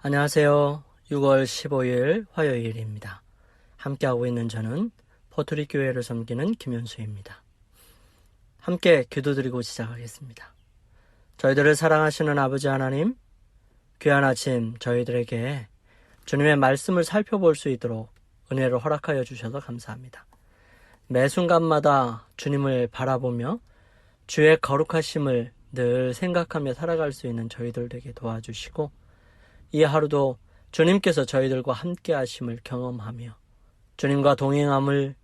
안녕하세요. 6월 15일 화요일입니다. 함께하고 있는 저는 포트리 교회를 섬기는 김현수입니다. 함께 기도드리고 시작하겠습니다. 저희들을 사랑하시는 아버지 하나님, 귀한 아침 저희들에게 주님의 말씀을 살펴볼 수 있도록 은혜를 허락하여 주셔서 감사합니다. 매 순간마다 주님을 바라보며 주의 거룩하심을 늘 생각하며 살아갈 수 있는 저희들 되게 도와주시고, 이 하루도 주님께서 저희들과 함께 하심을 경험하며 주님과 동행함을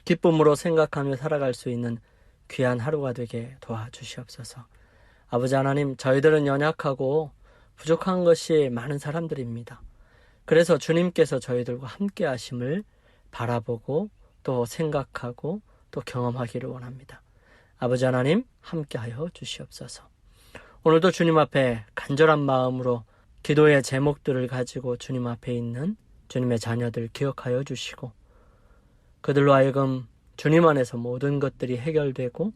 기쁨으로 생각하며 살아갈 수 있는 귀한 하루가 되게 도와주시옵소서. 아버지 하나님, 저희들은 연약하고 부족한 것이 많은 사람들입니다. 그래서 주님께서 저희들과 함께 하심을 바라보고 또 생각하고 또 경험하기를 원합니다. 아버지 하나님, 함께하여 주시옵소서. 오늘도 주님 앞에 간절한 마음으로 기도의 제목들을 가지고 주님 앞에 있는 주님의 자녀들 기억하여 주시고, 그들로 하여금 주님 안에서 모든 것들이 해결되고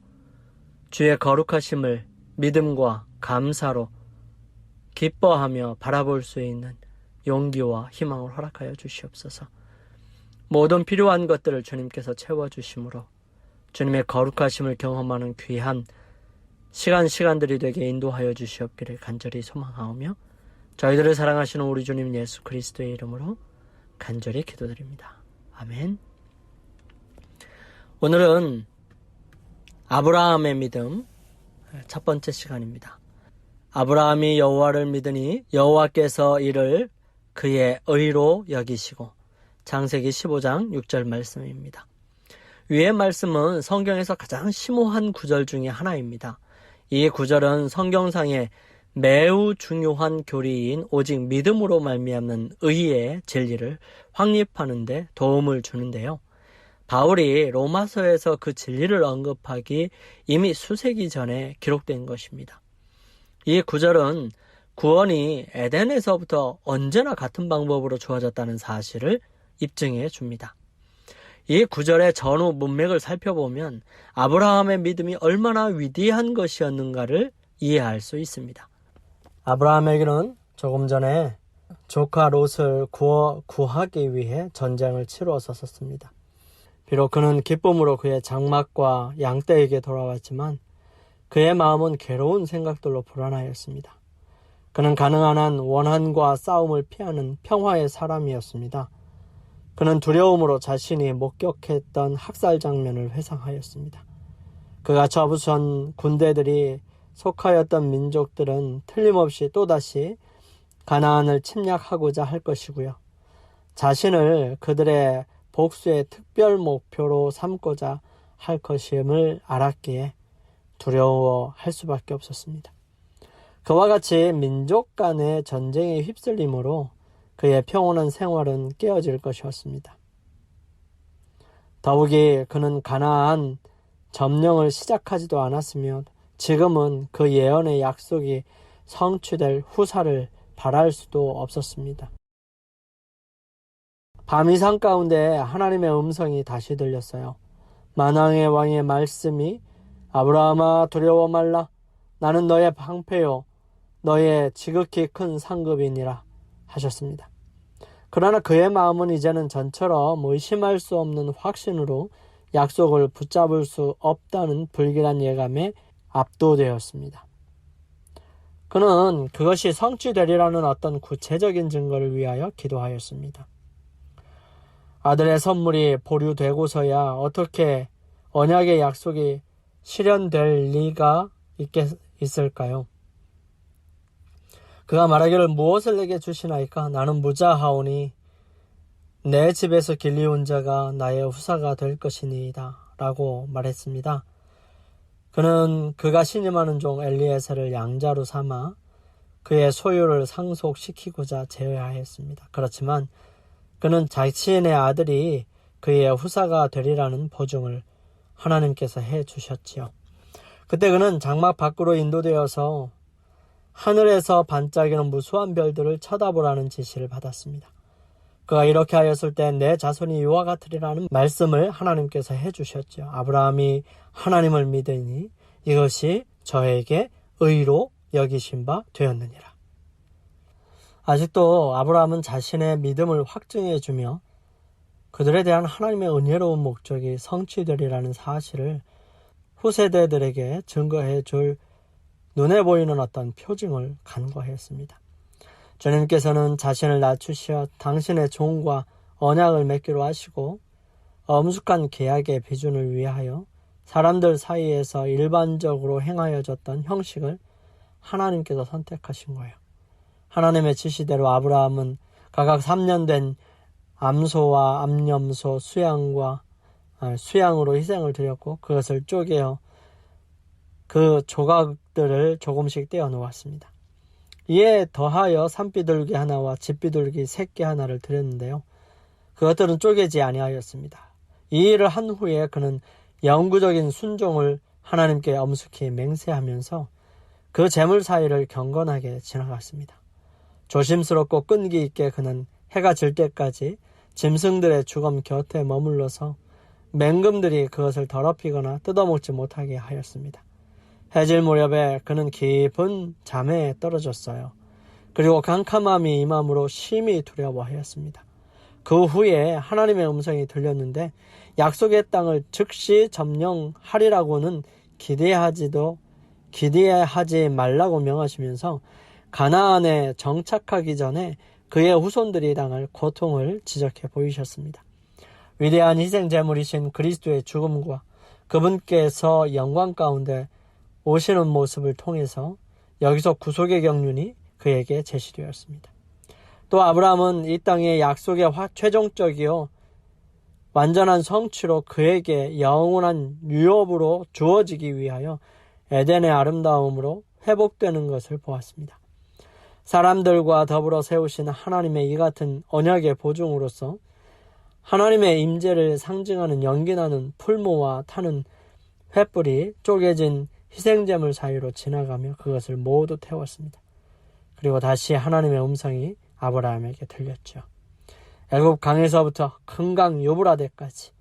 주의 거룩하심을 믿음과 감사로 기뻐하며 바라볼 수 있는 용기와 희망을 허락하여 주시옵소서. 모든 필요한 것들을 주님께서 채워주심으로 주님의 거룩하심을 경험하는 귀한 시간들이 되게 인도하여 주시옵기를 간절히 소망하오며, 저희들을 사랑하시는 우리 주님 예수 그리스도의 이름으로 간절히 기도드립니다. 아멘. 오늘은 아브라함의 믿음 첫 번째 시간입니다. 아브라함이 여호와를 믿으니 여호와께서 이를 그의 의로 여기시고, 창세기 15장 6절 말씀입니다. 위의 말씀은 성경에서 가장 심오한 구절 중에 하나입니다. 이 구절은 성경상의 매우 중요한 교리인 오직 믿음으로 말미암는 의의 진리를 확립하는 데 도움을 주는데요. 바울이 로마서에서 그 진리를 언급하기 이미 수세기 전에 기록된 것입니다. 이 구절은 구원이 에덴에서부터 언제나 같은 방법으로 주어졌다는 사실을 입증해 줍니다. 이 구절의 전후 문맥을 살펴보면 아브라함의 믿음이 얼마나 위대한 것이었는가를 이해할 수 있습니다. 아브라함에게는 조금 전에 조카 롯을 구하기 위해 전쟁을 치루었었습니다. 비록 그는 기쁨으로 그의 장막과 양떼에게 돌아왔지만 그의 마음은 괴로운 생각들로 불안하였습니다. 그는 가능한 한 원한과 싸움을 피하는 평화의 사람이었습니다. 그는 두려움으로 자신이 목격했던 학살 장면을 회상하였습니다. 그가 접수한 군대들이 속하였던 민족들은 틀림없이 또다시 가나안을 침략하고자 할 것이고요. 자신을 그들의 복수의 특별 목표로 삼고자 할 것임을 알았기에 두려워할 수밖에 없었습니다. 그와 같이 민족 간의 전쟁에 휩쓸림으로 그의 평온한 생활은 깨어질 것이었습니다. 더욱이 그는 가나안 점령을 시작하지도 않았으며 지금은 그 예언의 약속이 성취될 후사를 바랄 수도 없었습니다. 밤이상 가운데 하나님의 음성이 다시 들렸어요. 만왕의 왕의 말씀이 아브라함아 두려워 말라. 나는 너의 방패요 너의 지극히 큰 상급이니라 하셨습니다. 그러나 그의 마음은 이제는 전처럼 의심할 수 없는 확신으로 약속을 붙잡을 수 없다는 불길한 예감에 압도되었습니다. 그는 그것이 성취되리라는 어떤 구체적인 증거를 위하여 기도하였습니다. 아들의 선물이 보류되고서야 어떻게 언약의 약속이 실현될 리가 있을까요? 그가 말하기를 무엇을 내게 주시나이까? 나는 무자하오니 내 집에서 길리온 자가 나의 후사가 될 것이니이다 라고 말했습니다. 그는 그가 신임하는 종 엘리에셀을 양자로 삼아 그의 소유를 상속시키고자 제어하였습니다. 그렇지만 그는 자신의 아들이 그의 후사가 되리라는 보증을 하나님께서 해주셨지요. 그때 그는 장막 밖으로 인도되어서 하늘에서 반짝이는 무수한 별들을 쳐다보라는 지시를 받았습니다. 그가 이렇게 하였을 때 내 자손이 이와 같으리라는 말씀을 하나님께서 해주셨죠. 아브라함이 하나님을 믿으니 이것이 저에게 의로 여기신 바 되었느니라. 아직도 아브라함은 자신의 믿음을 확증해주며 그들에 대한 하나님의 은혜로운 목적이 성취되리라는 사실을 후세대들에게 증거해 줄 눈에 보이는 어떤 표징을 간과했습니다. 주님께서는 자신을 낮추시어 당신의 종과 언약을 맺기로 하시고 엄숙한 계약의 비준을 위하여 사람들 사이에서 일반적으로 행하여졌던 형식을 하나님께서 선택하신 거예요. 하나님의 지시대로 아브라함은 각각 3년 된 암소와 암염소, 수양으로 희생을 드렸고 그것을 쪼개어 그 조각들을 조금씩 떼어 놓았습니다. 이에 더하여 산비둘기 하나와 집비둘기 새끼 하나를 드렸는데요. 그것들은 쪼개지 아니하였습니다. 이 일을 한 후에 그는 영구적인 순종을 하나님께 엄숙히 맹세하면서 그 제물 사이를 경건하게 지나갔습니다. 조심스럽고 끈기 있게 그는 해가 질 때까지 짐승들의 주검 곁에 머물러서 맹금들이 그것을 더럽히거나 뜯어먹지 못하게 하였습니다. 해질 무렵에 그는 깊은 잠에 떨어졌어요. 그리고 캄캄함이 임함으로 심히 두려워하였습니다. 그 후에 하나님의 음성이 들렸는데 약속의 땅을 즉시 점령하리라고는 기대하지 말라고 명하시면서 가나안에 정착하기 전에 그의 후손들이 당할 고통을 지적해 보이셨습니다. 위대한 희생 제물이신 그리스도의 죽음과 그분께서 영광 가운데 오시는 모습을 통해서 여기서 구속의 경륜이 그에게 제시되었습니다. 또 아브라함은 이 땅의 약속의 최종적이요 완전한 성취로 그에게 영원한 유업으로 주어지기 위하여 에덴의 아름다움으로 회복되는 것을 보았습니다. 사람들과 더불어 세우신 하나님의 이 같은 언약의 보증으로서 하나님의 임재를 상징하는 연기나는 풀무와 타는 횃불이 쪼개진 희생제물 사이로 지나가며 그것을 모두 태웠습니다. 그리고 다시 하나님의 음성이 아브라함에게 들렸죠. 애굽 강에서부터 큰 강 유브라데까지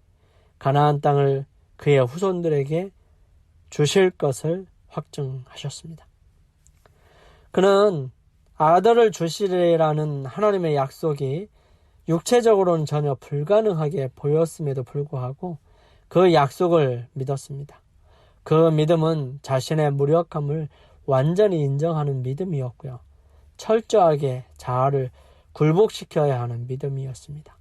가나안 땅을 그의 후손들에게 주실 것을 확증하셨습니다. 그는 아들을 주시리라는 하나님의 약속이 육체적으로는 전혀 불가능하게 보였음에도 불구하고 그 약속을 믿었습니다. 그 믿음은 자신의 무력함을 완전히 인정하는 믿음이었고요. 철저하게 자아를 굴복시켜야 하는 믿음이었습니다.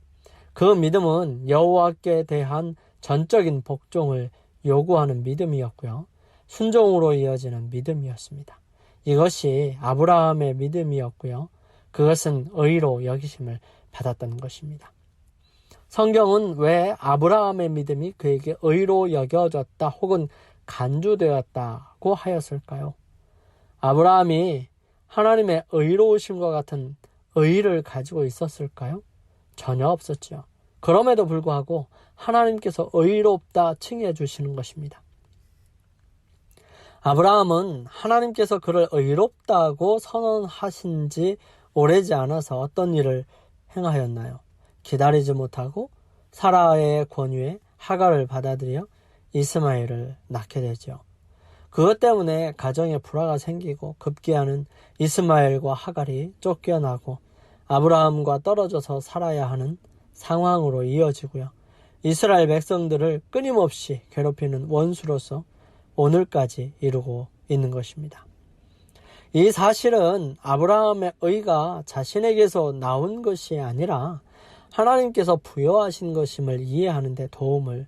그 믿음은 여호와께 대한 전적인 복종을 요구하는 믿음이었고요. 순종으로 이어지는 믿음이었습니다. 이것이 아브라함의 믿음이었고요. 그것은 의로 여기심을 받았던 것입니다. 성경은 왜 아브라함의 믿음이 그에게 의로 여겨졌다 혹은 간주되었다고 하였을까요? 아브라함이 하나님의 의로우심과 같은 의의를 가지고 있었을까요? 전혀 없었죠. 그럼에도 불구하고 하나님께서 의롭다 칭해 주시는 것입니다. 아브라함은 하나님께서 그를 의롭다고 선언하신 지 오래지 않아서 어떤 일을 행하였나요? 기다리지 못하고 사라의 권유에 하갈을 받아들여 이스마엘을 낳게 되죠. 그것 때문에 가정에 불화가 생기고 급기야는 이스마엘과 하갈이 쫓겨나고 아브라함과 떨어져서 살아야 하는 상황으로 이어지고요. 이스라엘 백성들을 끊임없이 괴롭히는 원수로서 오늘까지 이루고 있는 것입니다. 이 사실은 아브라함의 의가 자신에게서 나온 것이 아니라 하나님께서 부여하신 것임을 이해하는 데 도움을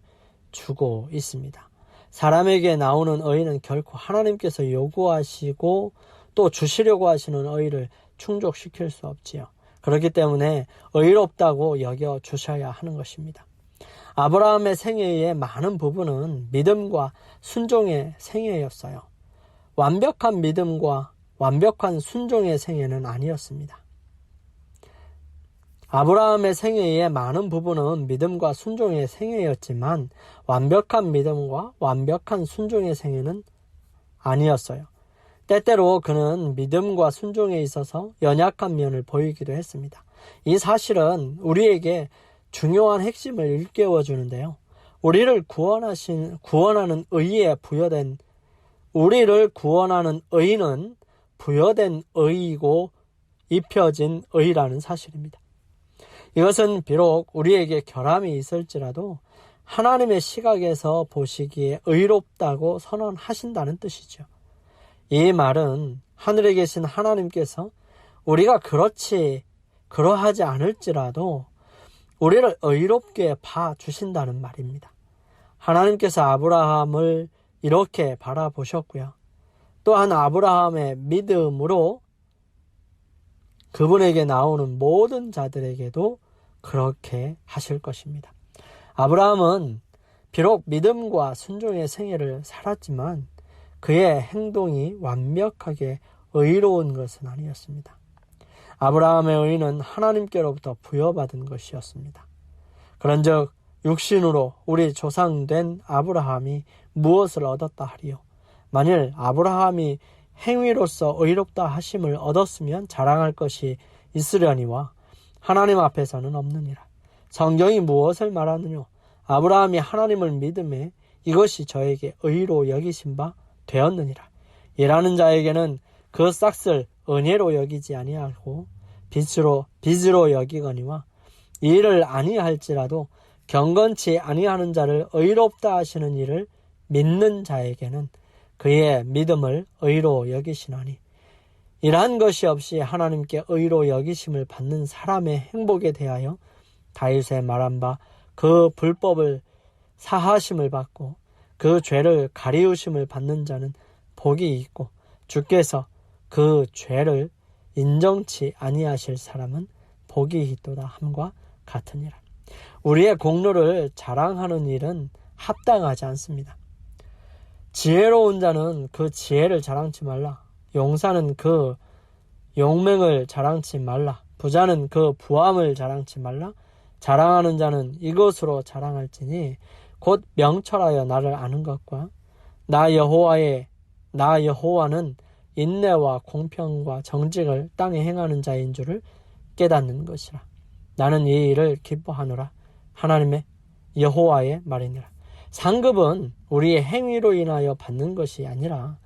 주고 있습니다. 사람에게 나오는 의는 결코 하나님께서 요구하시고 또 주시려고 하시는 의를 충족시킬 수 없지요. 그렇기 때문에 의롭다고 여겨 주셔야 하는 것입니다. 아브라함의 생애의 많은 부분은 믿음과 순종의 생애였어요. 완벽한 믿음과 완벽한 순종의 생애는 아니었습니다. 아브라함의 생애의 많은 부분은 믿음과 순종의 생애였지만 완벽한 믿음과 완벽한 순종의 생애는 아니었어요. 때때로 그는 믿음과 순종에 있어서 연약한 면을 보이기도 했습니다. 이 사실은 우리에게 중요한 핵심을 일깨워 주는데요. 우리를 구원하는 의의에 부여된 우리를 구원하는 의는 부여된 의이고 입혀진 의라는 사실입니다. 이것은 비록 우리에게 결함이 있을지라도 하나님의 시각에서 보시기에 의롭다고 선언하신다는 뜻이죠. 이 말은 하늘에 계신 하나님께서 우리가 그러하지 않을지라도 우리를 의롭게 봐주신다는 말입니다. 하나님께서 아브라함을 이렇게 바라보셨고요. 또한 아브라함의 믿음으로 그분에게 나오는 모든 자들에게도 그렇게 하실 것입니다. 아브라함은 비록 믿음과 순종의 생애를 살았지만 그의 행동이 완벽하게 의로운 것은 아니었습니다. 아브라함의 의는 하나님께로부터 부여받은 것이었습니다. 그런즉 육신으로 우리 조상된 아브라함이 무엇을 얻었다 하리요? 만일 아브라함이 행위로서 의롭다 하심을 얻었으면 자랑할 것이 있으려니와 하나님 앞에서는 없느니라. 성경이 무엇을 말하느뇨? 아브라함이 하나님을 믿음에 이것이 저에게 의로 여기신 바 되었느니라. 일하는 자에게는 그 싹을 은혜로 여기지 아니하고 빚으로 여기거니와 일을 아니할지라도 경건치 아니하는 자를 의롭다 하시는 일을 믿는 자에게는 그의 믿음을 의로 여기시나니 이러한 것이 없이 하나님께 의로 여기심을 받는 사람의 행복에 대하여 다윗의 말한 바 그 불법을 사하심을 받고 그 죄를 가리우심을 받는 자는 복이 있고 주께서 그 죄를 인정치 아니하실 사람은 복이 있도다 함과 같으니라. 우리의 공로를 자랑하는 일은 합당하지 않습니다. 지혜로운 자는 그 지혜를 자랑치 말라. 용사는 그 용맹을 자랑치 말라. 부자는 그 부함을 자랑치 말라. 자랑하는 자는 이것으로 자랑할지니 곧 명철하여 나를 아는 것과 나 여호와는 인내와 공평과 정직을 땅에 행하는 자인 줄을 깨닫는 것이라. 나는 이 일을 기뻐하노라. 하나님의 여호와의 말이니라. 상급은 우리의 행위로 인하여 받는 것이 아니라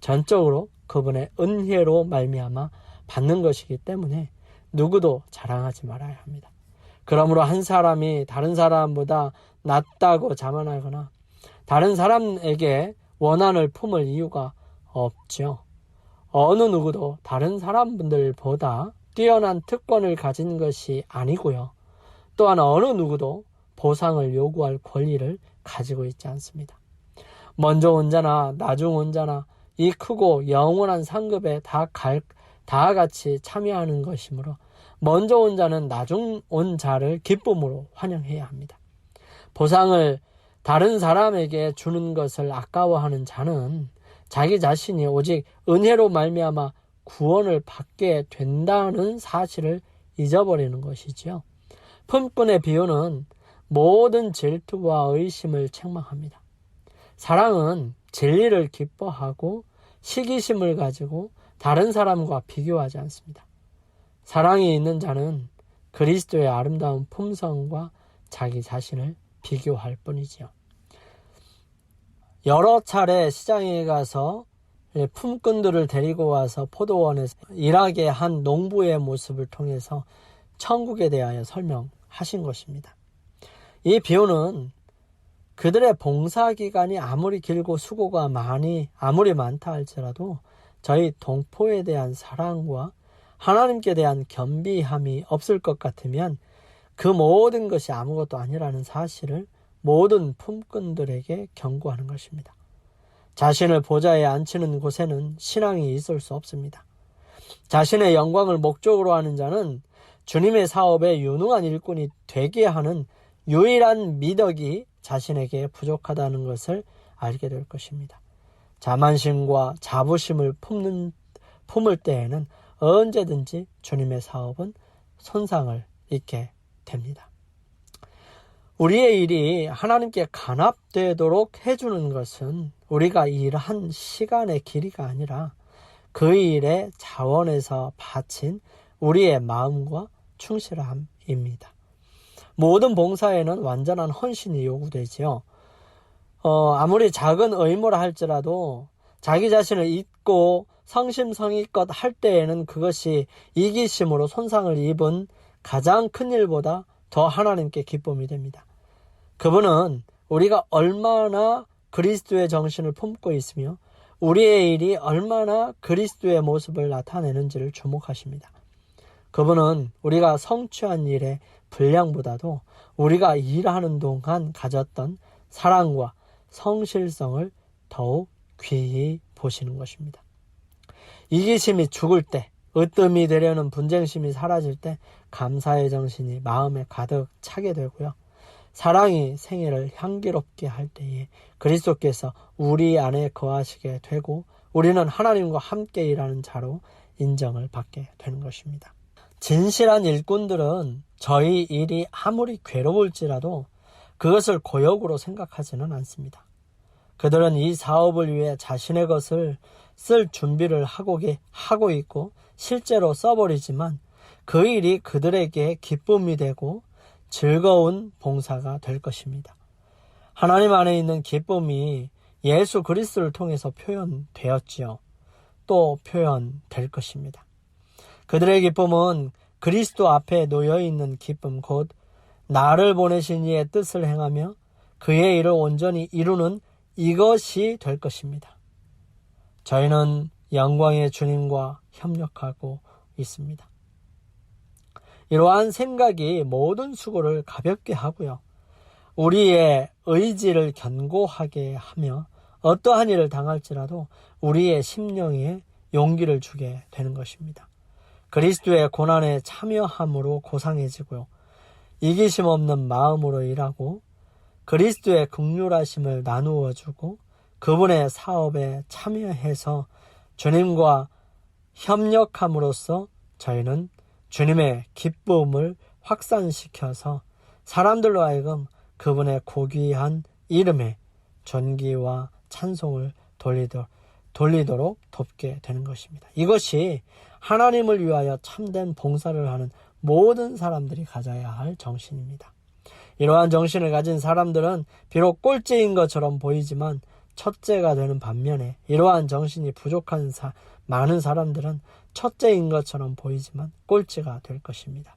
전적으로 그분의 은혜로 말미암아 받는 것이기 때문에 누구도 자랑하지 말아야 합니다. 그러므로 한 사람이 다른 사람보다 낫다고 자만하거나 다른 사람에게 원한을 품을 이유가 없죠. 어느 누구도 다른 사람분들보다 뛰어난 특권을 가진 것이 아니고요. 또한 어느 누구도 보상을 요구할 권리를 가지고 있지 않습니다. 먼저 온 자나 나중 온 자나 이 크고 영원한 상급에 다 같이 참여하는 것이므로 먼저 온 자는 나중 온 자를 기쁨으로 환영해야 합니다. 보상을 다른 사람에게 주는 것을 아까워하는 자는 자기 자신이 오직 은혜로 말미암아 구원을 받게 된다는 사실을 잊어버리는 것이지요. 품꾼의 비유는 모든 질투와 의심을 책망합니다. 사랑은 진리를 기뻐하고 시기심을 가지고 다른 사람과 비교하지 않습니다. 사랑이 있는 자는 그리스도의 아름다운 품성과 자기 자신을 비교할 뿐이지요. 여러 차례 시장에 가서 품꾼들을 데리고 와서 포도원에서 일하게 한 농부의 모습을 통해서 천국에 대하여 설명하신 것입니다. 이 비유는 그들의 봉사기간이 아무리 길고 수고가 아무리 많다 할지라도 저희 동포에 대한 사랑과 하나님께 대한 겸비함이 없을 것 같으면 그 모든 것이 아무것도 아니라는 사실을 모든 품꾼들에게 경고하는 것입니다. 자신을 보좌에 앉히는 곳에는 신앙이 있을 수 없습니다. 자신의 영광을 목적으로 하는 자는 주님의 사업에 유능한 일꾼이 되게 하는 유일한 미덕이 자신에게 부족하다는 것을 알게 될 것입니다. 자만심과 자부심을 품을 때에는 언제든지 주님의 사업은 손상을 입게 됩니다. 우리의 일이 하나님께 간합되도록 해주는 것은 우리가 일한 시간의 길이가 아니라 그 일의 자원에서 바친 우리의 마음과 충실함입니다. 모든 봉사에는 완전한 헌신이 요구되지요. 아무리 작은 의무라 할지라도 자기 자신을 잊고 성심성의껏 할 때에는 그것이 이기심으로 손상을 입은 가장 큰 일보다 더 하나님께 기쁨이 됩니다. 그분은 우리가 얼마나 그리스도의 정신을 품고 있으며 우리의 일이 얼마나 그리스도의 모습을 나타내는지를 주목하십니다. 그분은 우리가 성취한 일의 분량보다도 우리가 일하는 동안 가졌던 사랑과 성실성을 더욱 귀히 보시는 것입니다. 이기심이 죽을 때, 으뜸이 되려는 분쟁심이 사라질 때 감사의 정신이 마음에 가득 차게 되고요. 사랑이 생애를 향기롭게 할 때에 그리스도께서 우리 안에 거하시게 되고 우리는 하나님과 함께 일하는 자로 인정을 받게 되는 것입니다. 진실한 일꾼들은 저희 일이 아무리 괴로울지라도 그것을 고역으로 생각하지는 않습니다. 그들은 이 사업을 위해 자신의 것을 쓸 준비를 하고 있고 실제로 써버리지만 그 일이 그들에게 기쁨이 되고 즐거운 봉사가 될 것입니다. 하나님 안에 있는 기쁨이 예수 그리스도를 통해서 표현되었지요. 또 표현될 것입니다. 그들의 기쁨은 그리스도 앞에 놓여있는 기쁨, 곧 나를 보내신 이의 뜻을 행하며 그의 일을 온전히 이루는 이것이 될 것입니다. 저희는 영광의 주님과 협력하고 있습니다. 이러한 생각이 모든 수고를 가볍게 하고요. 우리의 의지를 견고하게 하며 어떠한 일을 당할지라도 우리의 심령에 용기를 주게 되는 것입니다. 그리스도의 고난에 참여함으로 고상해지고요. 이기심 없는 마음으로 일하고 그리스도의 긍휼하심을 나누어 주고 그분의 사업에 참여해서 주님과 협력함으로써 저희는 주님의 기쁨을 확산시켜서 사람들로 하여금 그분의 고귀한 이름에 존귀와 찬송을 돌리도록 돕게 되는 것입니다. 이것이 하나님을 위하여 참된 봉사를 하는 모든 사람들이 가져야 할 정신입니다. 이러한 정신을 가진 사람들은 비록 꼴찌인 것처럼 보이지만 첫째가 되는 반면에 이러한 정신이 부족한 많은 사람들은 첫째인 것처럼 보이지만 꼴찌가 될 것입니다.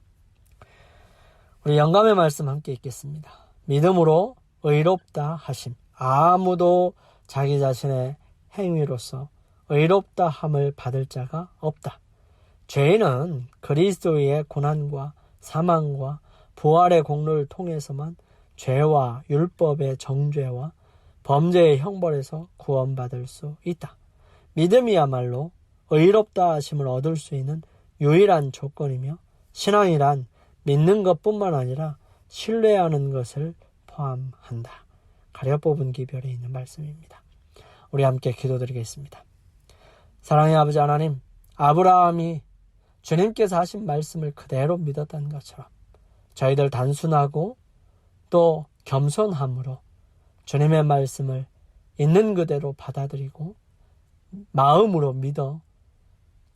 우리 영감의 말씀 함께 읽겠습니다. 믿음으로 의롭다 하심. 아무도 자기 자신의 행위로서 의롭다 함을 받을 자가 없다. 죄인은 그리스도의 고난과 사망과 부활의 공로를 통해서만 죄와 율법의 정죄와 범죄의 형벌에서 구원받을 수 있다. 믿음이야말로 의롭다 하심을 얻을 수 있는 유일한 조건이며 신앙이란 믿는 것뿐만 아니라 신뢰하는 것을 포함한다. 가려 뽑은 기별에 있는 말씀입니다. 우리 함께 기도드리겠습니다. 사랑의 아버지 하나님, 아브라함이 주님께서 하신 말씀을 그대로 믿었던 것처럼 저희들 단순하고 또 겸손함으로 주님의 말씀을 있는 그대로 받아들이고 마음으로 믿어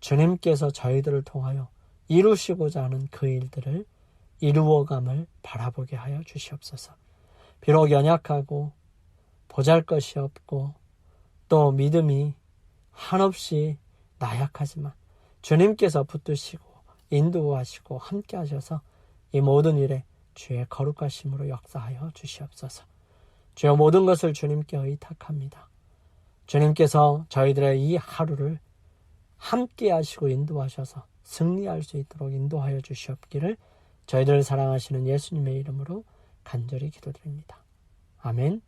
주님께서 저희들을 통하여 이루시고자 하는 그 일들을 이루어감을 바라보게 하여 주시옵소서. 비록 연약하고 보잘것이 없고 또 믿음이 한없이 나약하지만 주님께서 붙드시고 인도하시고 함께 하셔서 이 모든 일에 주의 거룩하심으로 역사하여 주시옵소서. 주의 모든 것을 주님께 의탁합니다. 주님께서 저희들의 이 하루를 함께 하시고 인도하셔서 승리할 수 있도록 인도하여 주시옵기를 저희들을 사랑하시는 예수님의 이름으로 간절히 기도드립니다. 아멘.